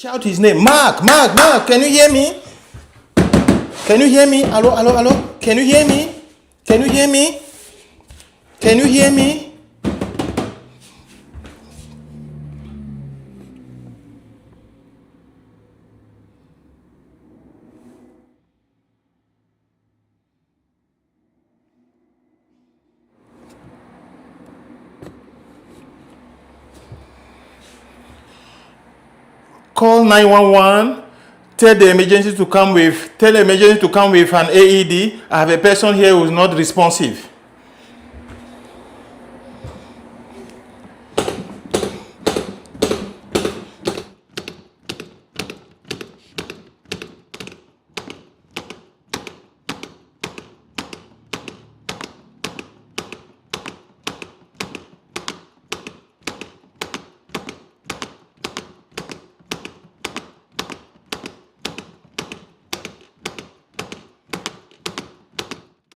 Shout his name. Mark, Mark, Mark. Can you hear me? Can you hear me? Hello, hello, hello. Can you hear me? Can you hear me? Can you hear me? Call 911. Tell the emergency to come with an AED. I have a person here who is not responsive.